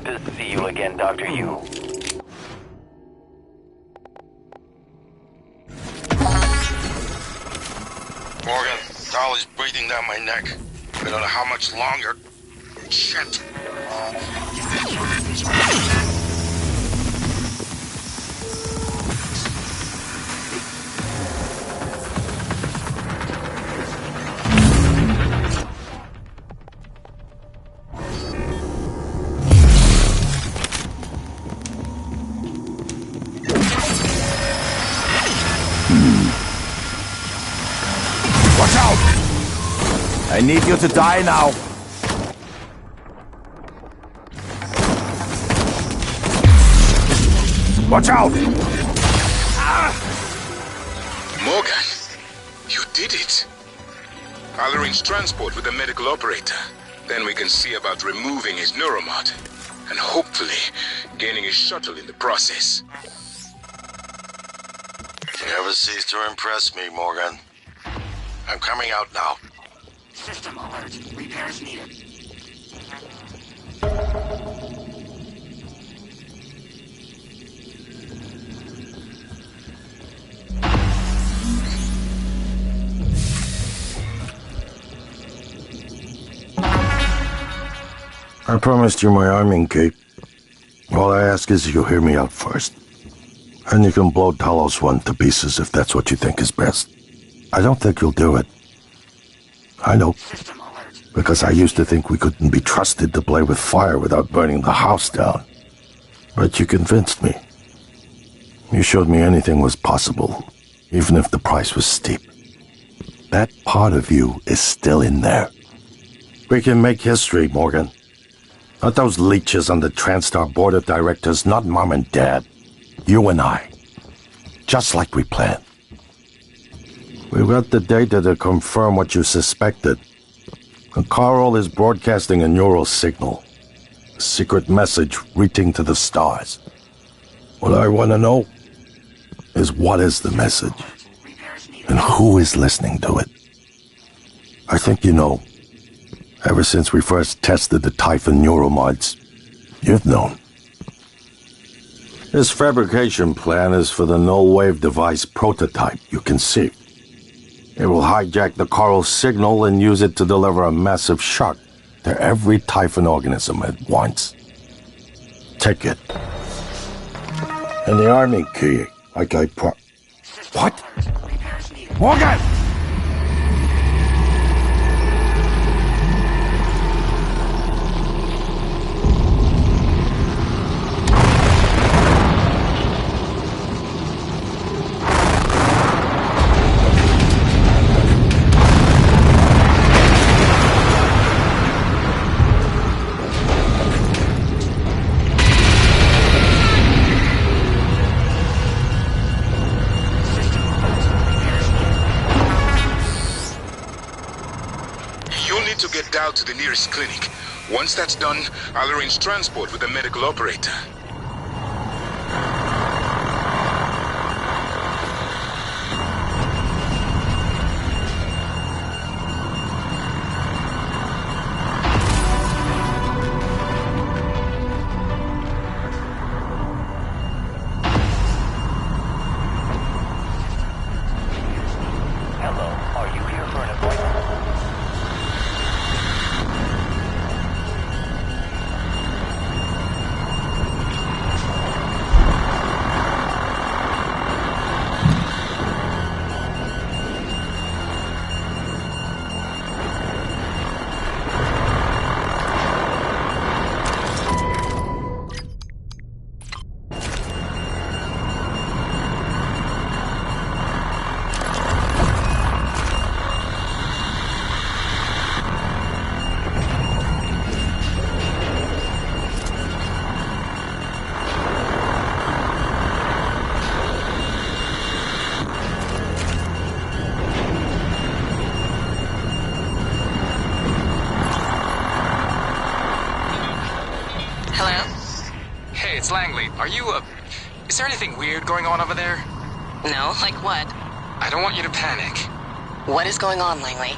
See you again, Dr. Yu. Morgan, Tal is breathing down my neck. I don't know how much longer. Shit. Watch out! I need you to die now. Watch out! Morgan, you did it. I'll arrange transport with the medical operator. Then we can see about removing his neuromod. And hopefully, gaining his shuttle in the process. You never cease to impress me, Morgan. I'm coming out now. System alert. Repairs needed. I promised you my arming key. All I ask is you hear me out first. And you can blow Talos One to pieces if that's what you think is best. I don't think you'll do it. I know. Because I used to think we couldn't be trusted to play with fire without burning the house down. But you convinced me. You showed me anything was possible, even if the price was steep. That part of you is still in there. We can make history, Morgan. Not those leeches on the TranStar board of directors, not Mom and Dad. You and I. Just like we planned. We've got the data to confirm what you suspected. And Carl is broadcasting a neural signal. A secret message reaching to the stars. What I want to know is what is the message? And who is listening to it? I think you know. Ever since we first tested the Typhon neuromods, you've known. This fabrication plan is for the null-wave device prototype you conceived. It will hijack the Carl signal and use it to deliver a massive shock to every Typhon organism at once. Take it. And the arming key, like I What? Morgan! To the nearest clinic. Once that's done, I'll arrange transport with the medical operator. Hello, are you here for an appointment? It's Langley. Are you, is there anything weird going on over there? No, like what? I don't want you to panic. What is going on, Langley?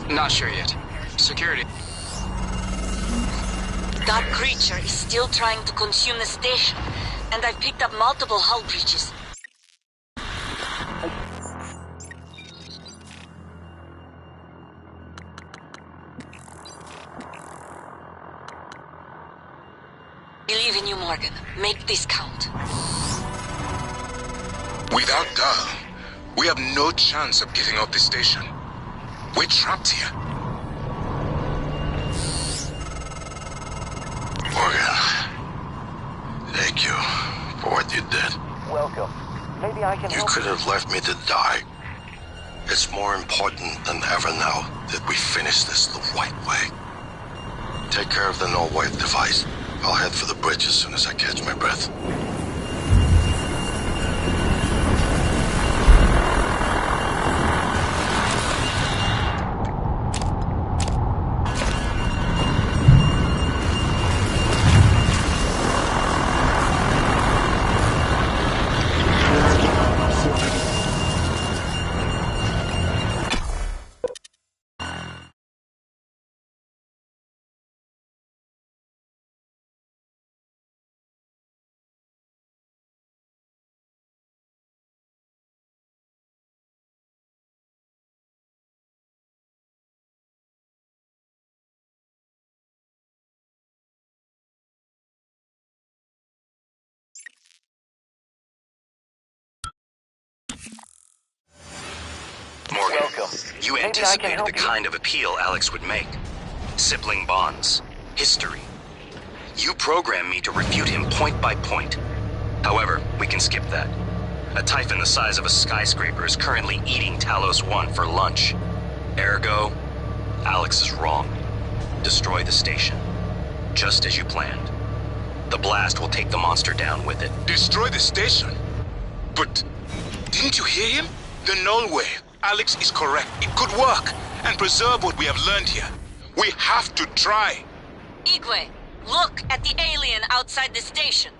Not sure yet. Security. That creature is still trying to consume the station, and I've picked up multiple hull breaches. Believe in you, Morgan. Make this count. Without Dahl, we have no chance of getting off the station. We're trapped here. Morgan, thank you for what you did. Welcome. Maybe I can You help could have left me to die. It's more important than ever now that we finish this the right way. Take care of the null-wave device. I'll head for the bridge as soon as I catch my breath. Morgan, Welcome. you Maybe I can anticipated help the you. kind of appeal Alex would make. Sibling bonds. History. You programmed me to refute him point by point. However, we can skip that. A Typhon the size of a skyscraper is currently eating Talos 1 for lunch. Ergo, Alex is wrong. Destroy the station. Just as you planned. The blast will take the monster down with it. Destroy the station? But didn't you hear him? The null wave. Alex is correct. It could work and preserve what we have learned here. We have to try. Igwe, look at the alien outside the station.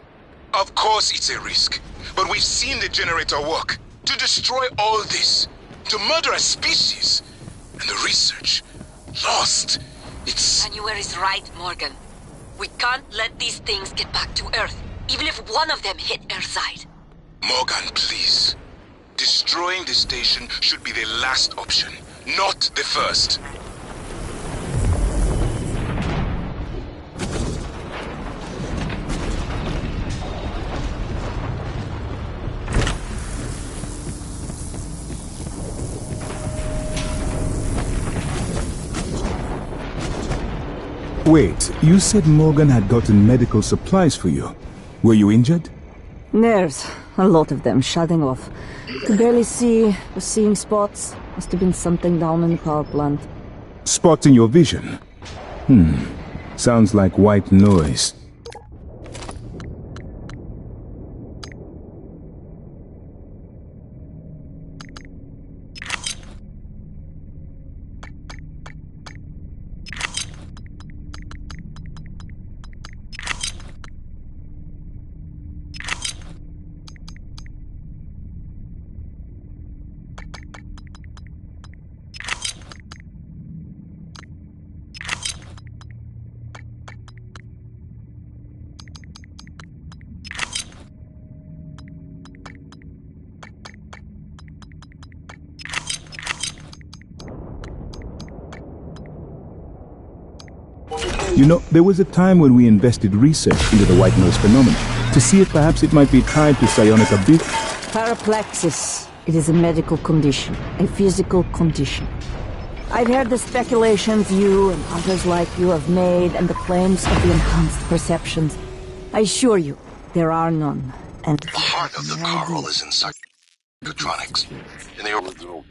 Of course it's a risk, but we've seen the generator work. To destroy all this, to murder a species, and the research lost. It's... January is right, Morgan. We can't let these things get back to Earth, even if one of them hit Earthside. Morgan, please. Destroying the station should be the last option, not the first. Wait, you said Morgan had gotten medical supplies for you. Were you injured? There's a lot of them shutting off. Could barely see, was seeing spots. Must have been something down in the power plant. Spots in your vision? Sounds like white noise. You know, there was a time when we invested research into the white noise phenomenon to see if perhaps it might be tied to psionic ability. Paraplexis. It is a medical condition, a physical condition. I've heard the speculations you and others like you have made and the claims of the enhanced perceptions. I assure you, there are none. And The heart of the coral is in psychotronics. In the original...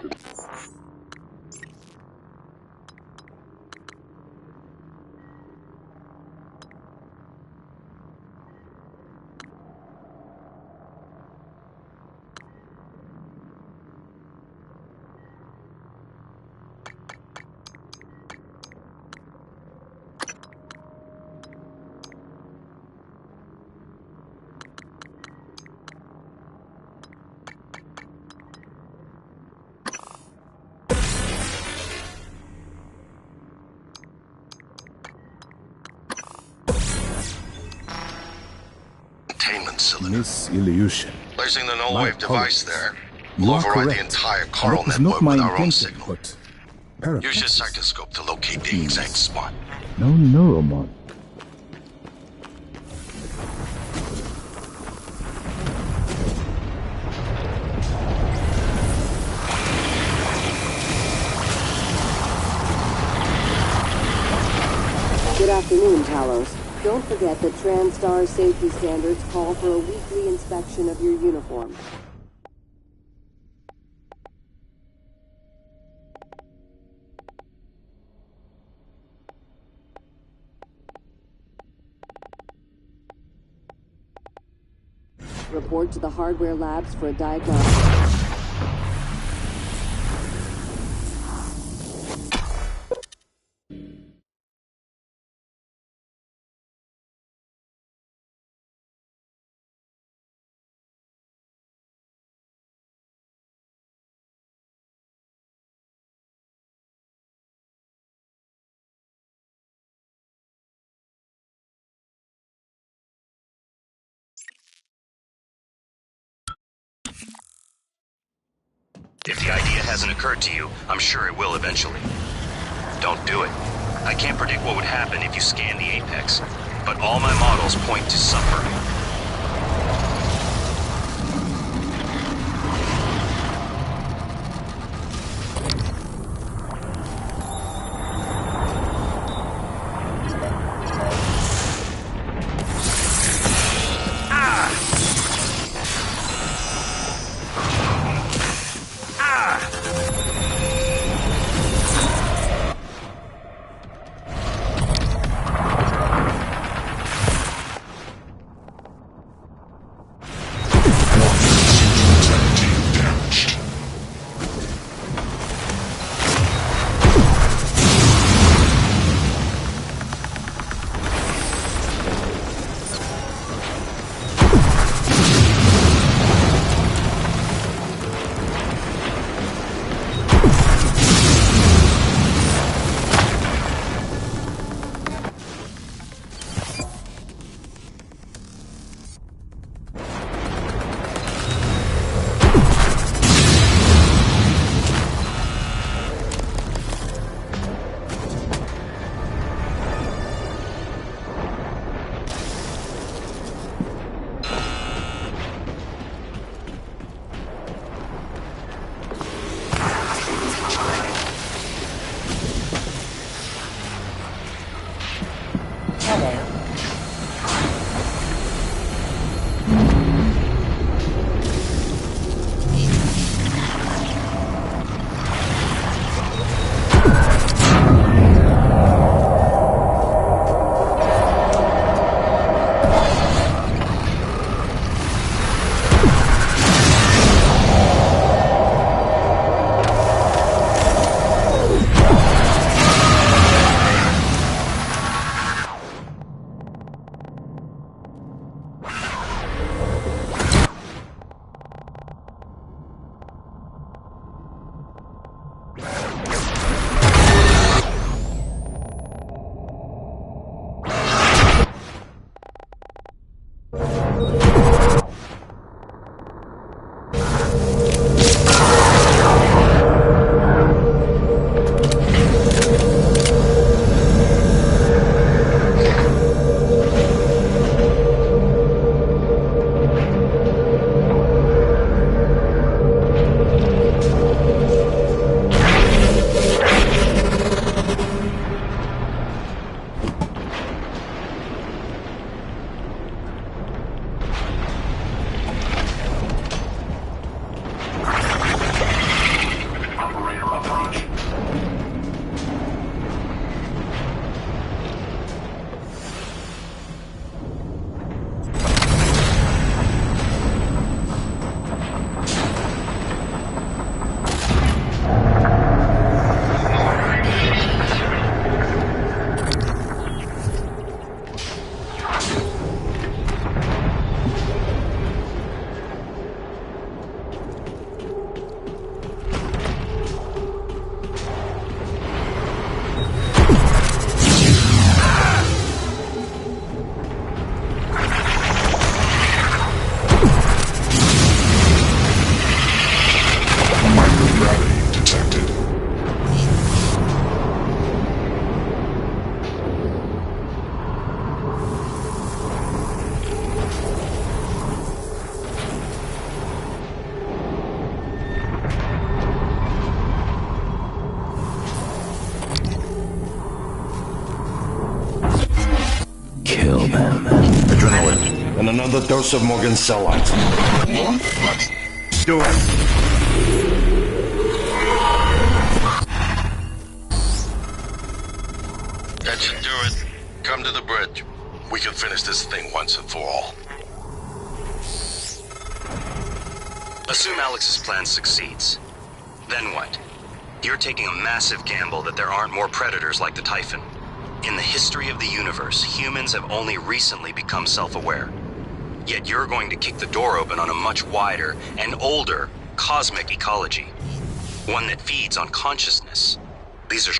cylinder. Miss Illusion. Placing the My null-wave device apologies. there You will are override the correct. entire That coral was network not my with our own intention, signal. but... Use your Parapraxis. cytoscope to locate the exact spot. No neuromod. Good afternoon, Talos. Don't forget that TranStar safety standards call for a weekly inspection of your uniform. Report to the hardware labs for a diagnostic. If the idea hasn't occurred to you, I'm sure it will eventually. Don't do it. I can't predict what would happen if you scan the Apex, but all my models point to suffering. another dose of Morgan's cell lines. Do it. That should do it. Come to the bridge. We can finish this thing once and for all. Assume Alex's plan succeeds. Then what? You're taking a massive gamble that there aren't more predators like the Typhon. In the history of the universe, humans have only recently become self-aware. Yet you're going to kick the door open on a much wider and older cosmic ecology. One that feeds on consciousness. These are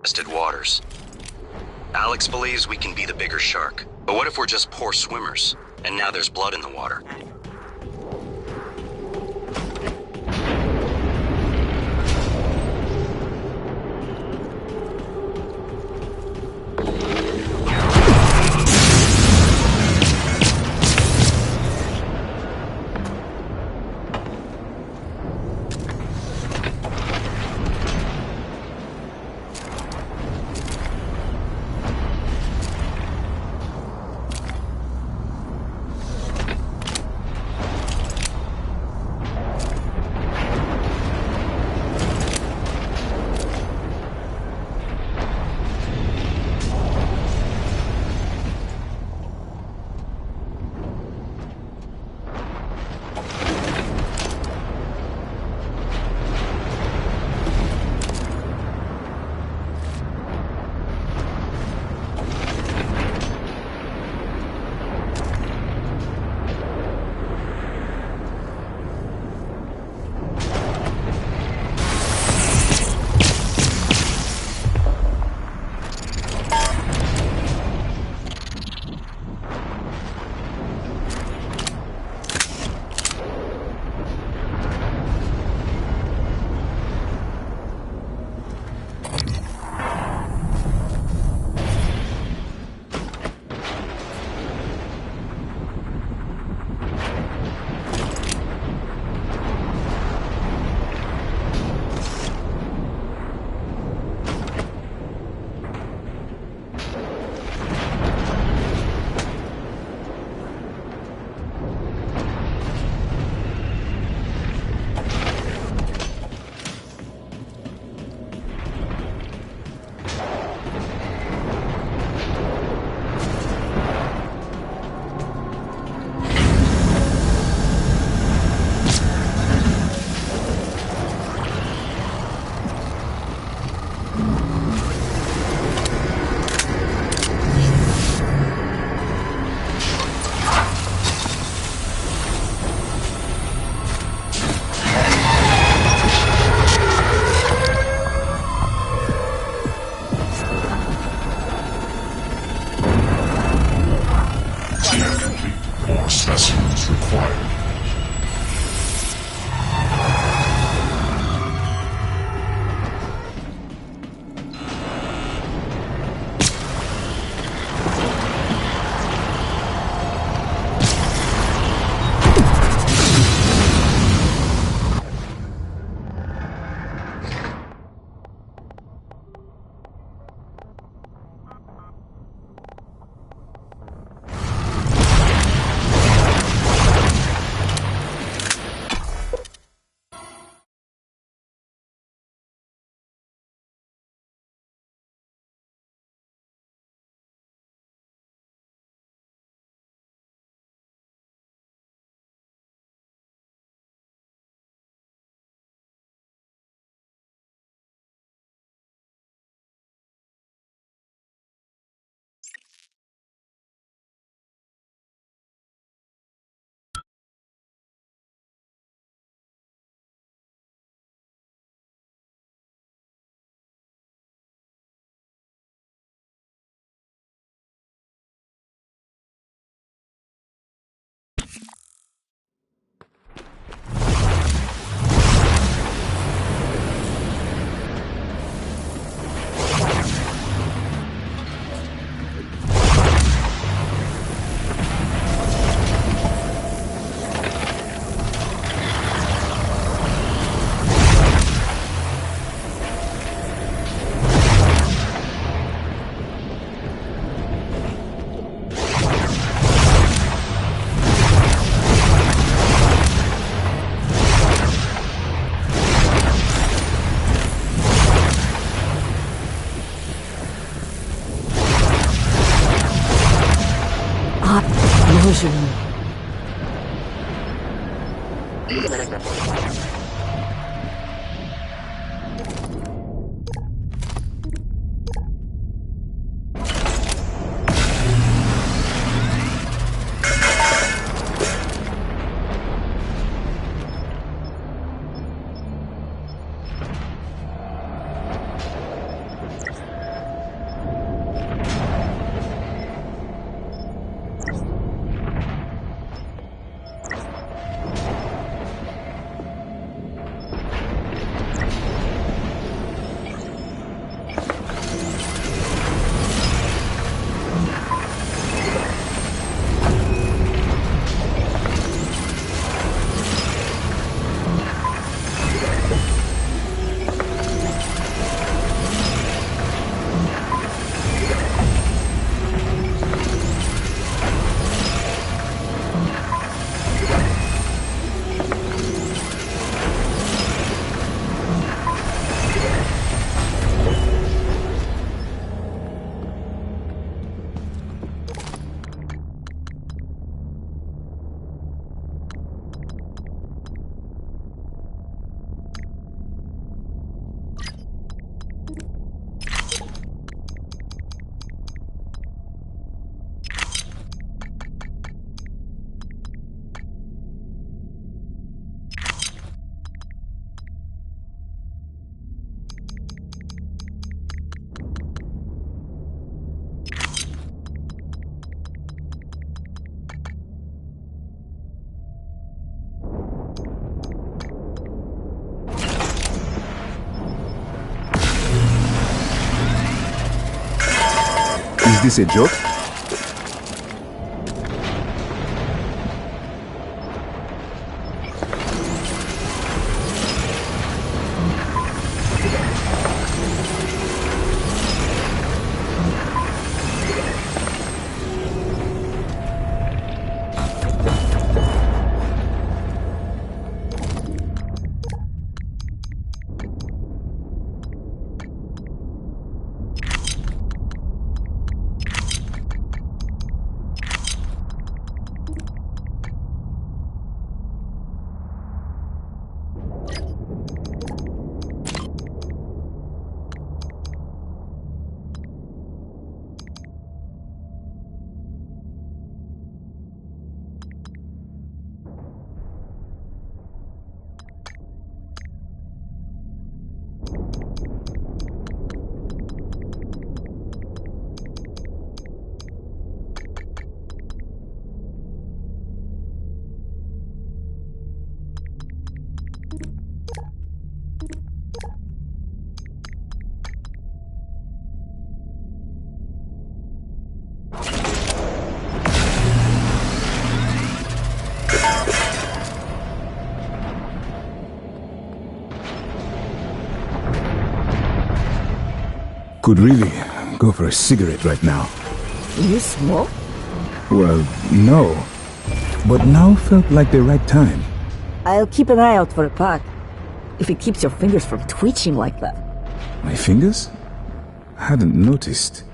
tested waters. Alex believes we can be the bigger shark. But what if we're just poor swimmers, and now there's blood in the water? explosion. Is this a joke? Could really go for a cigarette right now. You smoke? Well, no. But now felt like the right time. I'll keep an eye out for a pack. If it keeps your fingers from twitching like that. My fingers? I hadn't noticed.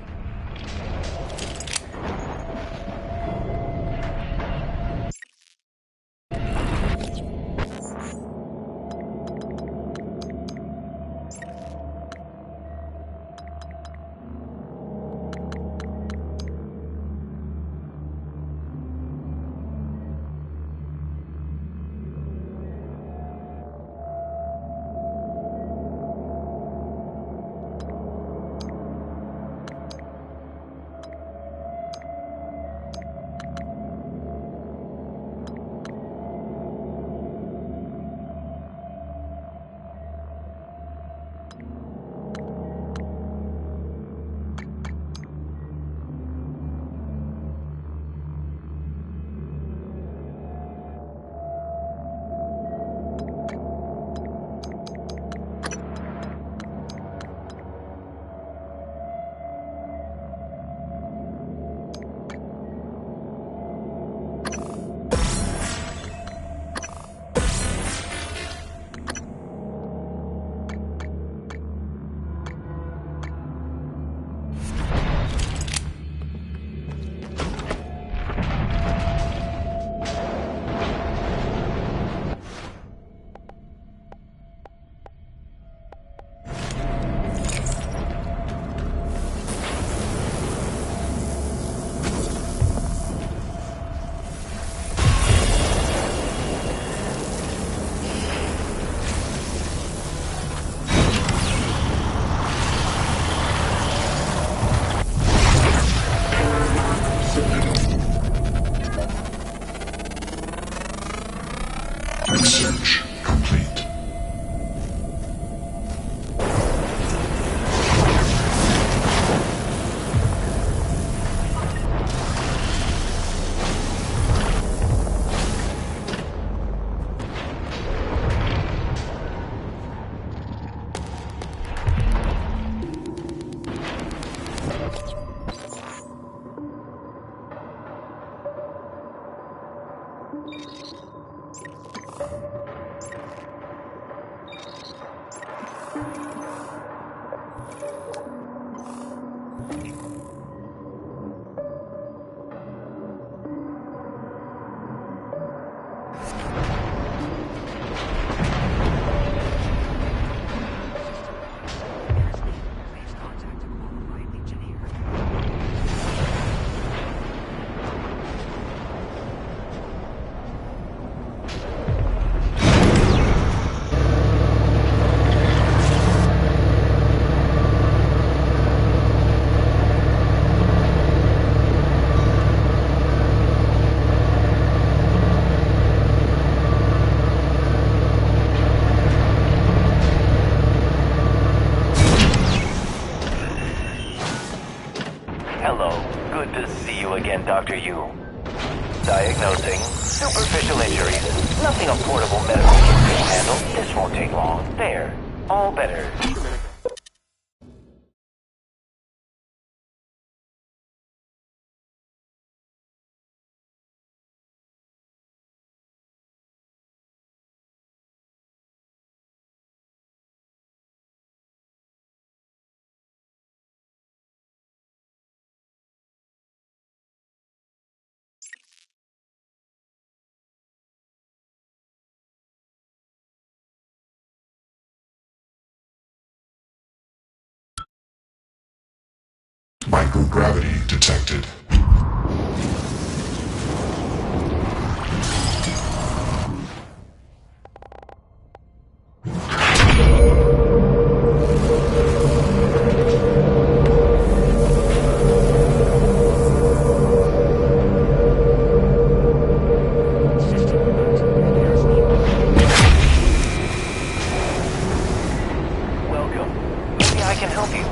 Hello. Good to see you again, Dr. Yu. Diagnosing superficial injuries. Nothing a portable medical kit can handle. This won't take long. There. All better. Microgravity detected. Welcome. Maybe I can help you.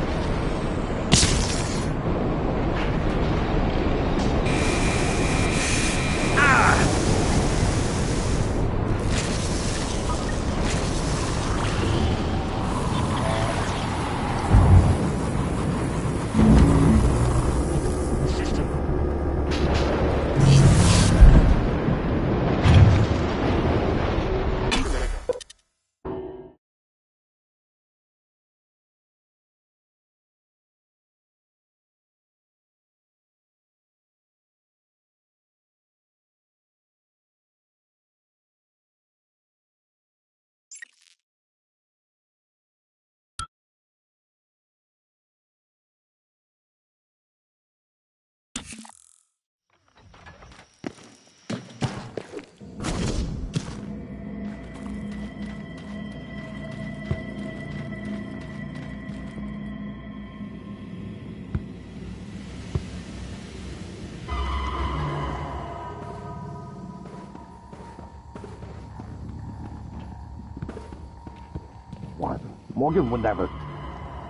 What? Morgan would never.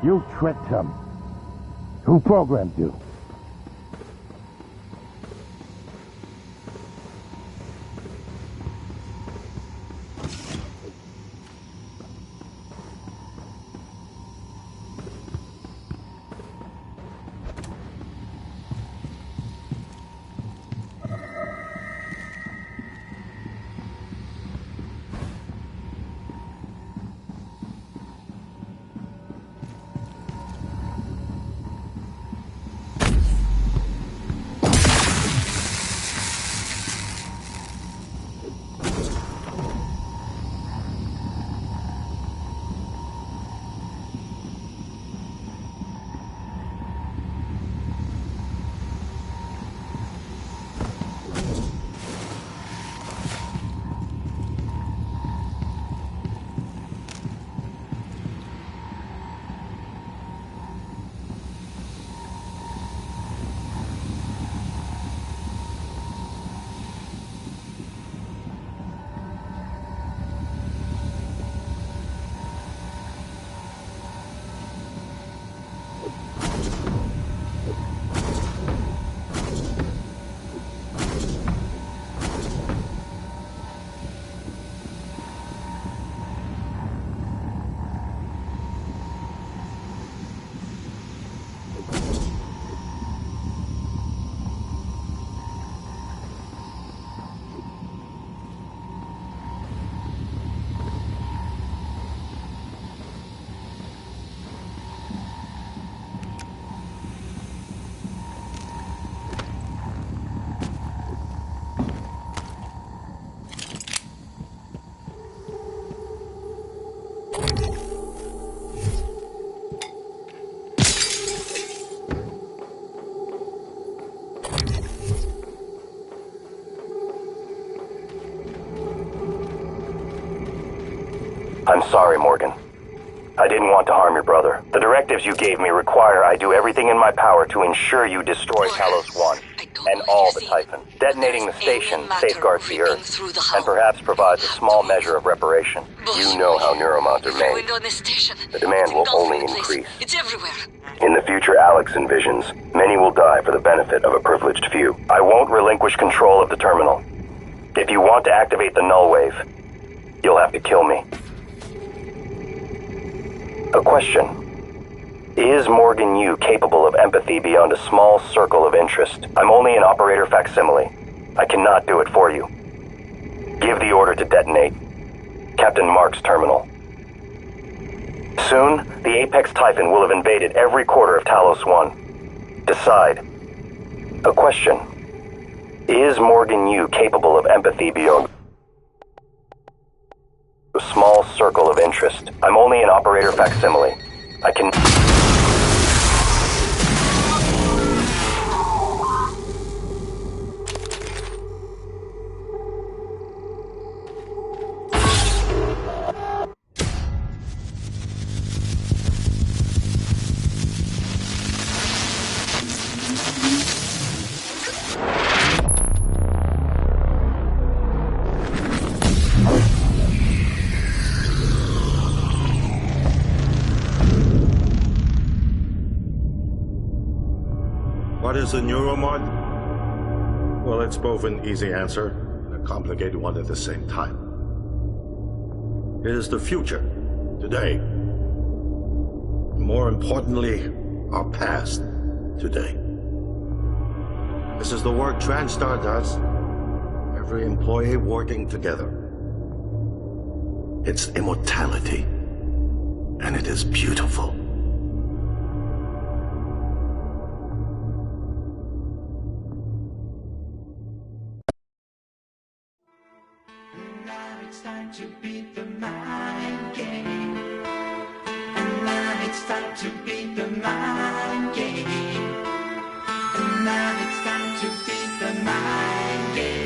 You tricked him. Who programmed you? I'm sorry, Morgan. I didn't want to harm your brother. The directives you gave me require I do everything in my power to ensure you destroy Talos 1 and all the Typhon. Detonating the station safeguards the Earth and perhaps provides a small measure of reparation. You know how neuromods are made. The demand will only increase. It's everywhere. In the future Alex envisions, many will die for the benefit of a privileged few. I won't relinquish control of the terminal. If you want to activate the null wave, you'll have to kill me. A question. Is Morgan Yu capable of empathy beyond a small circle of interest? I'm only an operator facsimile. I cannot do it for you. Give the order to detonate. Captain Mark's terminal. Soon, the Apex Typhon will have invaded every quarter of Talos 1. Decide. A question. Is Morgan Yu capable of empathy beyond a small circle of interest? I'm only an operator facsimile. I can... What is a neuromod? Well, it's both an easy answer and a complicated one at the same time. It is the future, today. More importantly, our past, today. This is the work TranStar does. Every employee working together. It's immortality, and it is beautiful. It's time to beat the mind game. And now it's time to beat the mind game. And now it's time to beat the mind game.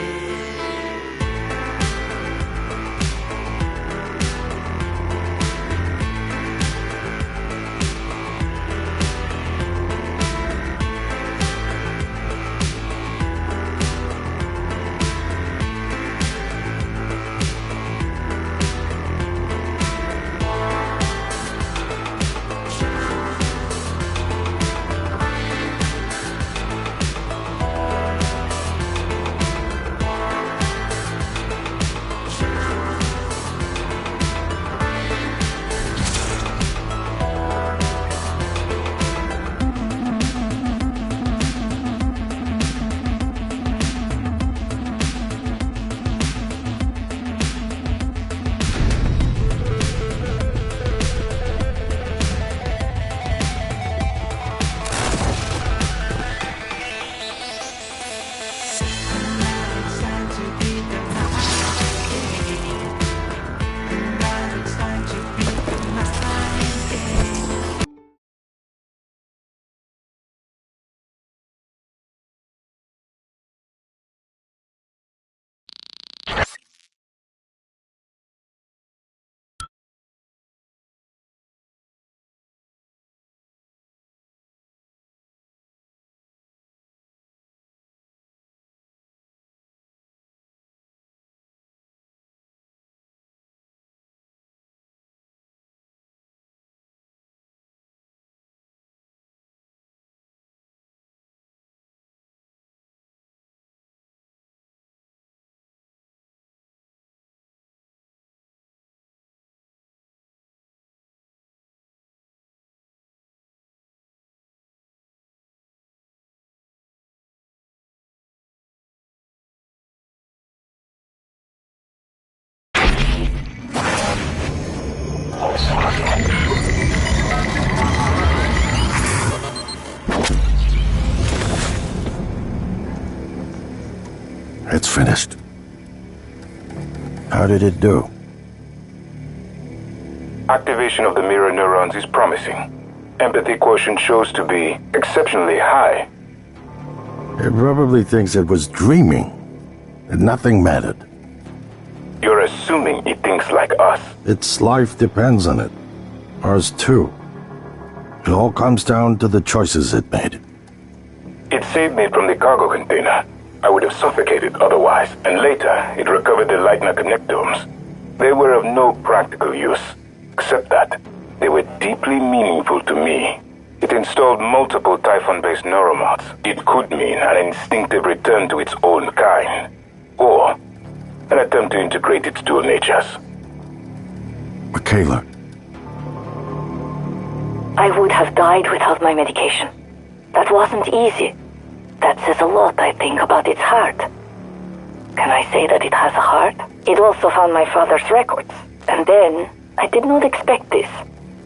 It's finished. How did it do? Activation of the mirror neurons is promising. Empathy quotient shows to be exceptionally high. It probably thinks it was dreaming, and nothing mattered. You're assuming it thinks like us. Its life depends on it. Ours too. It all comes down to the choices it made. It saved me from the cargo container. I would have suffocated otherwise, and later it recovered the Leitner connectomes. They were of no practical use, except that they were deeply meaningful to me. It installed multiple Typhon-based neuromods. It could mean an instinctive return to its own kind, or an attempt to integrate its dual natures. Michaela. I would have died without my medication. That wasn't easy. That says a lot, I think, about its heart. Can I say that it has a heart? It also found my father's records. And then, I did not expect this,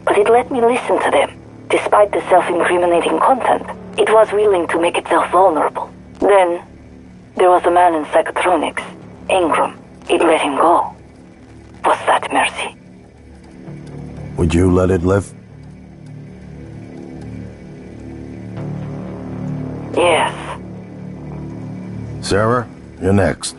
but it let me listen to them. Despite the self-incriminating content, it was willing to make itself vulnerable. Then, there was a man in psychotronics, Ingram. It let him go. Was that mercy? Would you let it live? Yes. Sarah, you're next.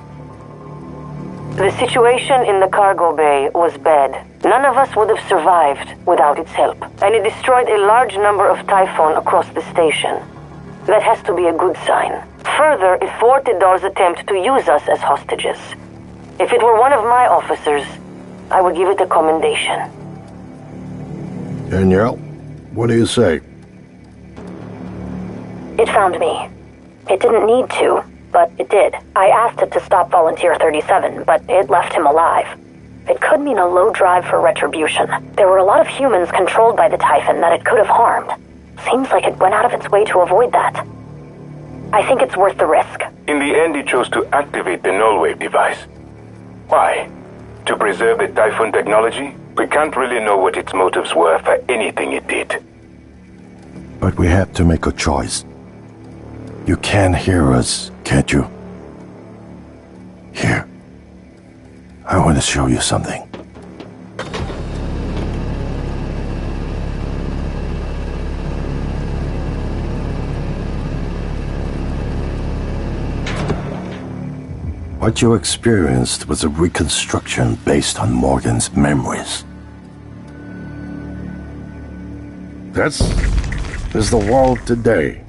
The situation in the cargo bay was bad. None of us would have survived without its help, and it destroyed a large number of Typhon across the station. That has to be a good sign. Further, it thwarted Dar's attempt to use us as hostages. If it were one of my officers, I would give it a commendation. Danielle, what do you say? It found me. It didn't need to, but it did. I asked it to stop Volunteer 37, but it left him alive. It could mean a low drive for retribution. There were a lot of humans controlled by the Typhon that it could have harmed. Seems like it went out of its way to avoid that. I think it's worth the risk. In the end, it chose to activate the null-wave device. Why? To preserve the Typhon technology? We can't really know what its motives were for anything it did. But we had to make a choice. You can hear us, can't you? Here. I want to show you something. What you experienced was a reconstruction based on Morgan's memories. This is the world today.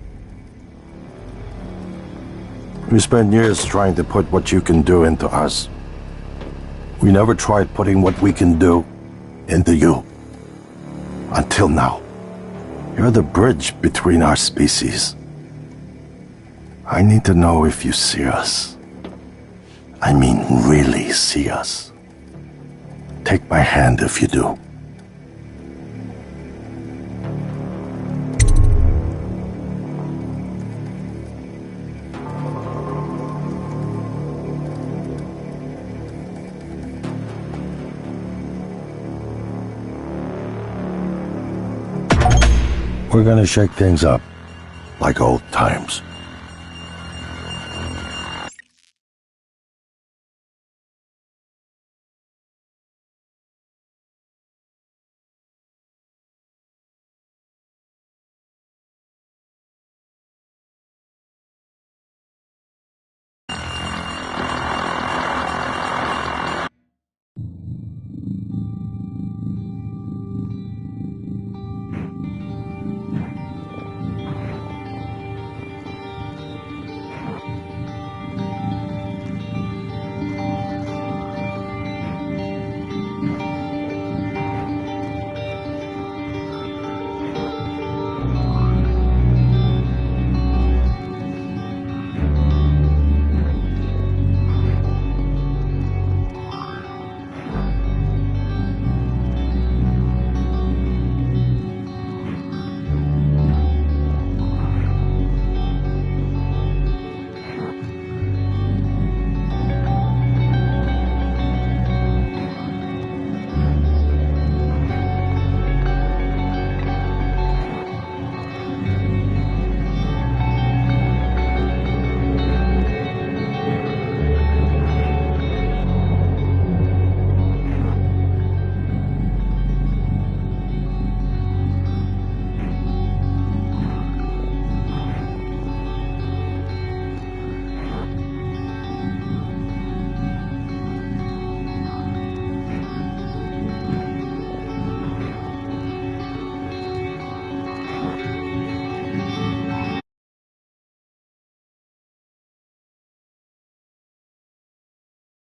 We spent years trying to put what you can do into us. We never tried putting what we can do into you. Until now. You're the bridge between our species. I need to know if you see us. I mean, really see us. Take my hand if you do. We're gonna shake things up, like old times.